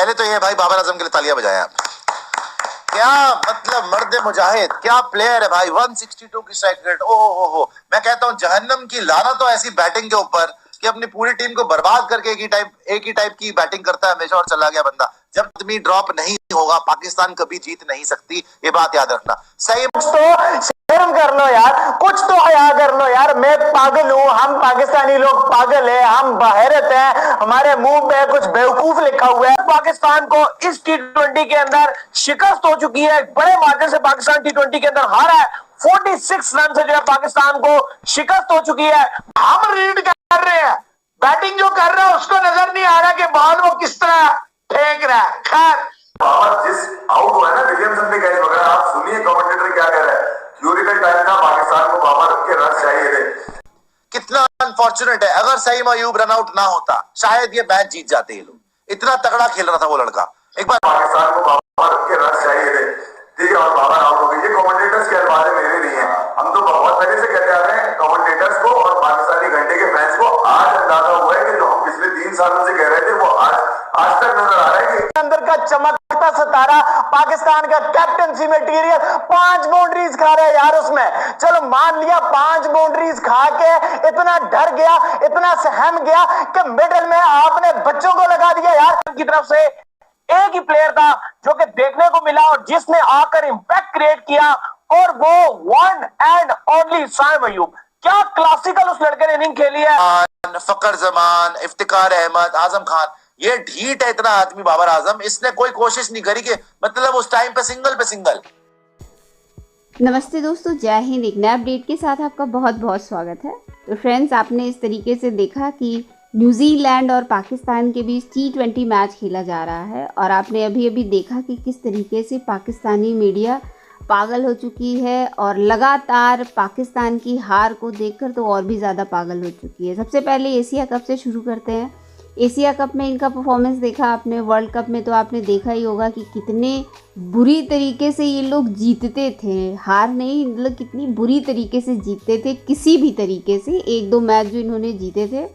पहले तो ये भाई बाबर आजम के लिए तालियां बजाएं आप। क्या मतलब मर्द मुजाहिद, क्या प्लेयर है भाई। 162 की स्ट्राइक रेट, ओ हो। मैं कहता हूं जहन्नम की लानत तो ऐसी बैटिंग के ऊपर कि अपनी पूरी टीम को बर्बाद करके एक ही टाइप की बैटिंग करता है हमेशा और चला गया बंदा। जब आदमी ड्रॉप नहीं होगा पाकिस्तान कभी जीत नहीं सकती, ये बात याद रखना। सही कुछ तो शर्म कर लो यार, कुछ तो हया कर लो यार। मैं पागल हूँ, हम पाकिस्तानी लोग पागल है, हम बहरत है, हमारे मुंह पे कुछ बेवकूफ लिखा हुआ है। पाकिस्तान को इस T20 के अंदर शिकस्त हो चुकी है, बड़े मार्जिन से पाकिस्तान T20 के अंदर हारा है। 46 रन से जो है पाकिस्तान को शिकस्त हो चुकी है। हम रीड कर रहे हैं, बैटिंग जो कर रहा है उसको नजर नहीं आ रहा कि बॉल वो किस तरह फेंक रहा है। खैर जिस आउट हुआ है ना विलियमसन पे कैच वगैरह, आप सुनिए कमेंटेटर क्या कह रहा है। क्यूरिकल टाइम था, पाकिस्तान को बाबर के रन चाहिए थे। कितना अनफॉर्चुनेट है, अगर सईम अयूब रन आउट ना होता शायद ये मैच जीत जाते ये लोग। इतना तगड़ा खेल रहा था वो लड़का। एक बार पाकिस्तान को बाबर के रन चाहिए थे, ठीक है, और बाबर आउट हो गए। ये कमेंटेटर्स के अल्फाज मेरे नहीं है, हम तो बहुत पहले से कहते आ रहे हैं कमेंटेटर्स को और पाकिस्तानी घंटे के फैंस को। आज अंदाजा हुआ है कि जो हम पिछले 3 सालों से कह रहे थे वो आज तक नजर आ रहा है कि अंदर का चमकता सितारा पाकिस्तान का कैप्टनसी मटेरियल 5 बाउंड्रीज खा रहे यार उसमें। चलो मान लिया 5 बाउंड्रीज खा के इतना डर गया, इतना सहम गया कि मिडिल में आपने बच्चों को लगा दिया यार। की तरफ से एक ही प्लेयर था जो कि देखने को मिला और जिसने आकर इंपैक्ट क्रिएट किया, और वो one and only Saim Ayub. क्या क्लासिकल उस लड़के ने इनिंग खेली है। फकर जमान, इफ्तिकार अहमद, आजम खान, ये ढीठ है इतना आदमी बाबर आजम। इसने कोई कोशिश नहीं करी कि मतलब उस टाइम पे सिंगल। नमस्ते दोस्तों, जय हिंद। एक नए अपडेट के साथ आपका बहुत बहुत स्वागत है। तो फ्रेंड्स, आपने इस तरीके से देखा कि न्यूजीलैंड और पाकिस्तान के बीच T20 मैच खेला जा रहा है, और आपने अभी देखा कि किस तरीके से पाकिस्तानी मीडिया पागल हो चुकी है, और लगातार पाकिस्तान की हार को देखकर तो और भी ज़्यादा पागल हो चुकी है। सबसे पहले एशिया कप से शुरू करते हैं। एशिया कप में इनका परफॉर्मेंस देखा आपने, वर्ल्ड कप में तो आपने देखा ही होगा कि कितने बुरी तरीके से ये लोग जीतते थे। हार नहीं, मतलब कितनी बुरी तरीके से जीतते थे, किसी भी तरीके से। 1-2 मैच जो इन्होंने जीते थे,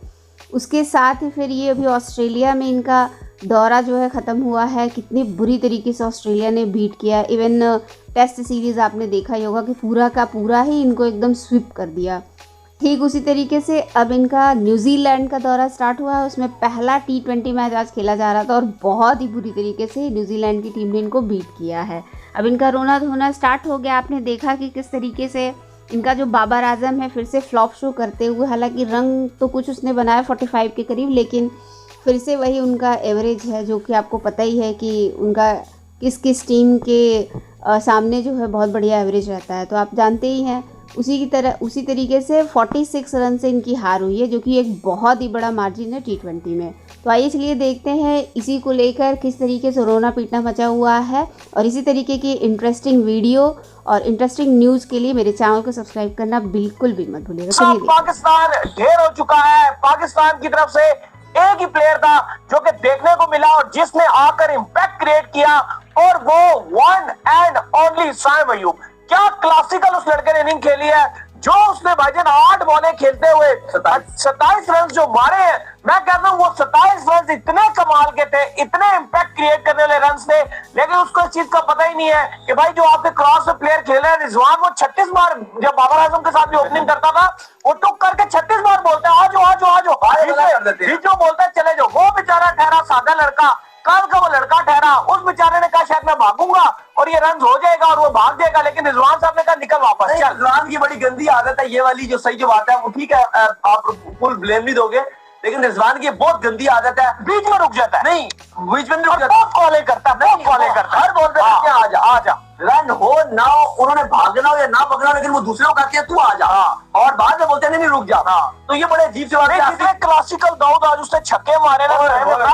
उसके साथ ही फिर ये अभी ऑस्ट्रेलिया में इनका दौरा जो है ख़त्म हुआ है। कितनी बुरी तरीके से ऑस्ट्रेलिया ने बीट किया। इवन टेस्ट सीरीज़ आपने देखा ही होगा कि पूरा का पूरा ही इनको एकदम स्वीप कर दिया। ठीक उसी तरीके से अब इनका न्यूजीलैंड का दौरा स्टार्ट हुआ है। उसमें पहला T20 मैच आज खेला जा रहा था और बहुत ही बुरी तरीके से न्यूजीलैंड की टीम ने इनको बीट किया है। अब इनका रोना धोना स्टार्ट हो गया। आपने देखा कि किस तरीके से इनका जो बाबर आजम है फिर से फ्लॉप शो करते हुए, हालांकि रंग तो कुछ उसने बनाया 45 के करीब, लेकिन फिर से वही उनका एवरेज है, जो कि आपको पता ही है कि उनका किस टीम के सामने जो है बहुत बढ़िया एवरेज रहता है। तो आप जानते ही हैं। उसी तरीके से 46 रन से इनकी हार हुई है, जो कि एक बहुत ही बड़ा मार्जिन है T20 में। तो आइए चलिए देखते हैं इसी को लेकर किस तरीके से रोना पीटना मचा हुआ है, और इसी तरीके की इंटरेस्टिंग वीडियो और इंटरेस्टिंग न्यूज़ के लिए मेरे चैनल को सब्सक्राइब करना बिल्कुल भी मत भूलिएगा। पाकिस्तान ढेर हो चुका है। पाकिस्तान की तरफ से एक ही प्लेयर था जो कि देखने को मिला और जिसने आकर इंपैक्ट क्रिएट किया, और वो one and only Saim Ayub. क्या क्लासिकल उस लड़के ने इनिंग खेली है, जो उसने भाईजान 8 बॉलें खेलते हुए 27 रन जो मारे हैं। मैं कहता हूँ वो 27 रन इतने कमाल के थे, इतने इंपैक्ट क्रिएट करने वाले रन थे, लेकिन उसको इस चीज का पता ही नहीं है कि भाई जो आपके क्रॉस में प्लेयर खेले हैं रिजवान, वो 36 बार जब बाबर आजम के साथ भी ओपनिंग करता था, वो टुक करके 36 बार बोलते हैं आजो जो बोलता है चले जाओ। वो बेचारा ठहरा सादा लड़का, कल का वो लड़का ठहरा, उस बेचारे ने कहा शायद मैं भागूंगा और ये रन हो जाएगा और वो भाग जाएगा, लेकिन रिजवान साहब ने कहा निकल वापस। रिजवान की बड़ी गंदी आदत है ये वाली, जो सही जो बात है वो ठीक है, आप फुल ब्लेम नहीं दोगे, लेकिन रिजवान की बहुत गंदी आदत है, बीच में रुक जाता है। नहीं बीच में नहीं रुक जाता, कॉले करता है, हर बॉल पे आजा रन हो ना हो, उन्होंने भागना हो या ना भागना, लेकिन वो दूसरे को कहते हैं तू आ जा, और बाद में बोलते हैं नहीं रुक जा। तो ये बड़े अजीब से बात है। क्लासिकल दाऊद आज उसने छक्के मारे ना,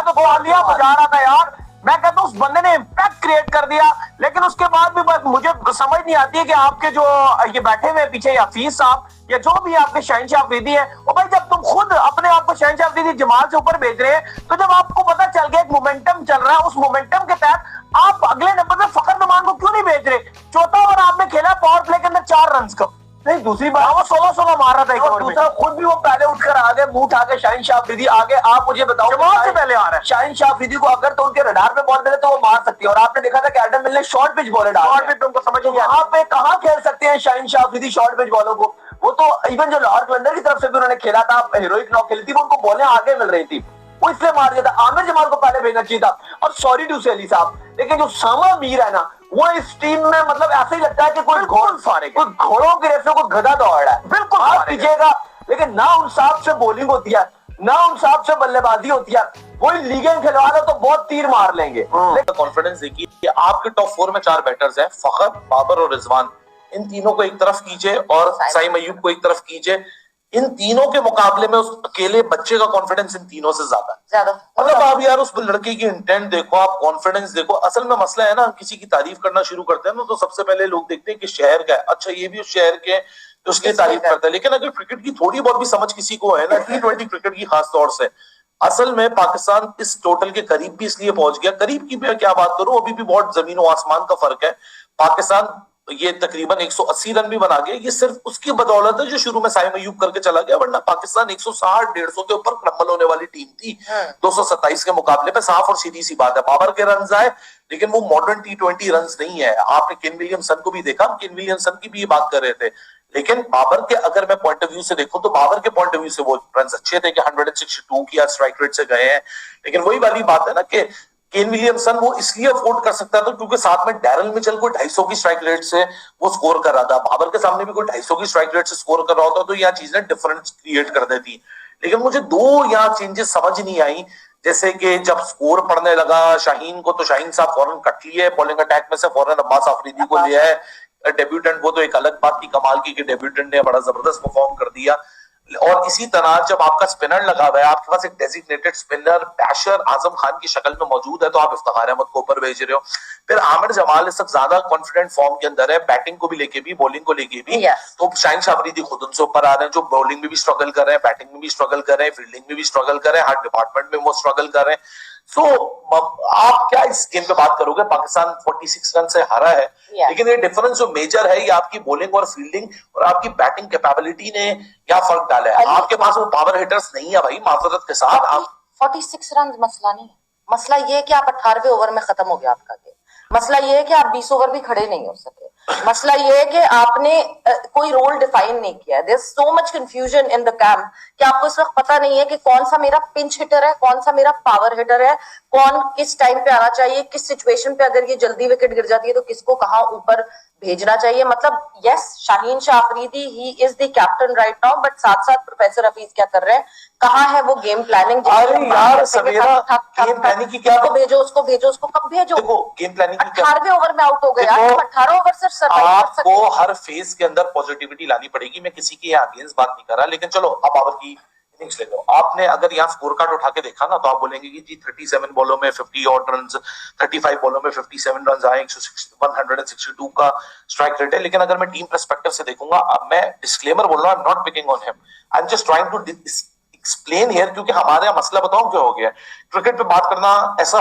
तो तालियां बजा रहा था यार। मैं कहता हूँ उस बंदे ने इंपैक्ट क्रिएट कर दिया, लेकिन उसके बाद भी बस मुझे समझ नहीं आती है कि आपके जो ये बैठे हुए पीछे या हफीज साहब या जो भी आपके शहनशाह अफरीदी है, वो भाई जब तुम खुद अपने आप को शहनशाह अफरीदी जमाल से ऊपर भेज रहे हैं, तो जब आपको पता चल गया एक मोमेंटम चल रहा है, उस मोमेंटम के तहत आप अगले नंबर पे फखर जमान को क्यों नहीं भेज रहे। चौथा ओवर आपने खेला पावर प्ले के अंदर 4 रन का, नहीं, दूसरी बात वो 16 मार रहा था एक ओवर में। दूसरा खुद भी वो पहले उठकर आ गए, मुंह उठा के शाहीन शाह अफरीदी आगे। आप मुझे बताओ, जमात से पहले आ रहा है। शाहीन शाह अफरीदी को अगर तो उनके रडार पे बॉल मिले तो वो मार सकती है, और आपने देखा था कि एडम मिल ने शॉर्ट पिच बॉल डाला, शॉर्ट पिच पे उनको समझ नहीं आया। वहां पे कहाँ खेल सकते हैं शाहीन शाह अफरीदी शॉर्ट पिच बॉलों को? वो तो इवन जो लाहौर कलंदर की तरफ से भी उन्होंने खेला था, हीरोइक नॉक खेली थी, वो उनको बॉलें आगे मिल रही थी, वो इसलिए मार दिया था। आमिर जमाल को पहले भेजना चाहिए था। और सॉरी टू से अली साहब, लेकिन जो सामा मीर है ना, वो इस टीम में मतलब ऐसे ही लगता है कि कोई घोड़ों के रेस में कोई गधा दौड़ रहा है। बिल्कुल हाथ पीछेगा, लेकिन ना उन साहब से बॉलिंग होती है, ना उन साहब से बल्लेबाजी होती है। कोई लीगें खिलवा लो तो बहुत तीर मार लेंगे। कॉन्फिडेंस देखिए कि आपके टॉप 4 में 4 बैटर्स हैं, फखर, बाबर और रिजवान। इन तीनों को एक तरफ कीजिए और साइम अय्यूब को एक तरफ कीजिए। इन तीनों के मुकाबले में उस अकेले बच्चे का कॉन्फिडेंस इन तीनों से ज्यादा मतलब आप यार उस लड़के की इंटेंट देखो, आप कॉन्फिडेंस देखो। असल में मसला है ना, किसी की तारीफ करना शुरू करते हैं ना तो सबसे पहले लोग देखते हैं कि शहर का है, अच्छा ये भी उस शहर के, तो उसकी तारीफ करता है। लेकिन अगर क्रिकेट की थोड़ी बहुत भी समझ किसी को है ना, T20 क्रिकेट की खास तौर से, असल में पाकिस्तान इस टोटल के करीब भी इसलिए पहुंच गया, करीब की मैं क्या बात करूं, अभी भी बहुत जमीन और आसमान का फर्क है। पाकिस्तान ये तकरीबन 180 रन भी बना गया, ये सिर्फ उसकी बदौलत है जो शुरू में साइम अय्यूब करके चला गया, वरना पाकिस्तान 160-150 के ऊपर क्रम्बल होने वाली टीम थी 227 के मुकाबले पे। साफ और सीधी सी बात है, बाबर के रन आए लेकिन वो मॉडर्न T20 रन नहीं है। आपने केन विलियमसन को भी देखा, हम केन विलियमसन की भी ये बात कर रहे थे, लेकिन बाबर के अगर मैं पॉइंट ऑफ व्यू से देखूं तो बाबर के पॉइंट ऑफ व्यू से वो रन अच्छे थे कि 162 की स्ट्राइक रेट से गए हैं। लेकिन वही वाली बात है ना कि केन विलियमसन वो इसलिए अफोर्ड कर सकता था क्योंकि साथ में डैरल मिचेल को 250 की स्ट्राइक रेट से वो स्कोर कर रहा था, बाबर के सामने भी कोई 250 की स्ट्राइक रेट से स्कोर कर रहा होता, तो यह चीजें डिफरेंस क्रिएट कर देती। लेकिन मुझे दो यहाँ चेंजेस समझ नहीं आई, जैसे कि जब स्कोर पड़ने लगा शाहीन को, तो शाहीन साहब फौरन कट लिए बॉलिंग अटैक में से, फौरन अब्बास आफरीदी को लिया है। डेब्यूटेंट वो तो एक अलग बात की, कमाल की कि डेब्यूटेंट ने बड़ा जबरदस्त परफॉर्म कर दिया। और इसी तरह जब आपका स्पिनर लगा हुआ है, आपके पास एक डेजिग्नेटेड स्पिनर बैशर आजम खान की शक्ल में मौजूद है, तो आप इफ्तिखार अहमद को ऊपर भेज रहे हो। फिर आमिर जमाल इस वक्त ज्यादा कॉन्फिडेंट फॉर्म के अंदर है, बैटिंग को भी लेके भी, बॉलिंग को लेके भी। तो शाहीन शाह अफरीदी खुद उनसे ऊपर आ रहे हैं, जो बॉलिंग में भी स्ट्रगल कर रहे हैं, बैटिंग में भी स्ट्रगल कर रहे हैं, फील्डिंग में भी स्ट्रगल कर रहे हैं, हर डिपार्टमेंट में वो स्ट्रगल कर रहे हैं। सो आप क्या इस गेम पे बात करोगे? पाकिस्तान 46 रन से हारा है, लेकिन ये डिफरेंस जो मेजर है, ये आपकी बॉलिंग और फील्डिंग और आपकी बैटिंग कैपेबिलिटी ने क्या फर्क डाला है। आपके पास वो पावर हिटर्स नहीं है भाई, माजरत के साथ। आप 46 रन मसला नहीं है, मसला ये है कि आप 18वें ओवर में खत्म हो गया आपका गेम। मसला ये है कि आप 20 ओवर भी खड़े नहीं हो सके। मसला ये है कि आपने कोई रोल डिफाइन नहीं किया। There is so much confusion in the camp कि आपको इस वक्त पता नहीं है कि कौन सा मेरा पिंच हिटर है, कौन सा मेरा पावर हिटर है, कौन किस टाइम पे आना चाहिए, किस सिचुएशन पे अगर ये जल्दी विकेट गिर जाती है तो किसको कहाँ ऊपर भेजना चाहिए। मतलब yes, Shaheen Shah Afridi he is the captain right now, but साथ साथ प्रोफेसर हफीज क्या कर रहे हैं, कहाँ है वो गेम प्लानिंग? अरे यार सवेरा गेम प्लानिंग की क्या, उसको भेजो, उसको भेजो, उसको कब भेजो? देखो गेम प्लानिंग की क्या, 18वें ओवर में आउट हो गया, 18 ओवर से सर्वाइव कर सकते आपको हर फेज के अंदर पॉजिटिविटी लानी पड़ेगी। मैं किसी की अगेंस्ट बात नहीं कर रहा, लेकिन चलो अब बाबर की इनिंग्स ले लो। आपने अगर यहाँ स्कोर कार्ड उठा के देखा ना, तो आप बोलेंगे कि जी 37 बॉलों में 50 ऑड रन, 35 बॉलों में 57 रन आए, 162 का स्ट्राइक रेट है। लेकिन अगर मैं टीम पर्सपेक्टिव से देखूंगा, अब मैं डिस्क्लेमर बोल रहा हूं, not picking on him, I am just trying to explain here, क्योंकि हमारे यहाँ मसला बताऊं क्या हो गया। क्रिकेट पे बात करना ऐसा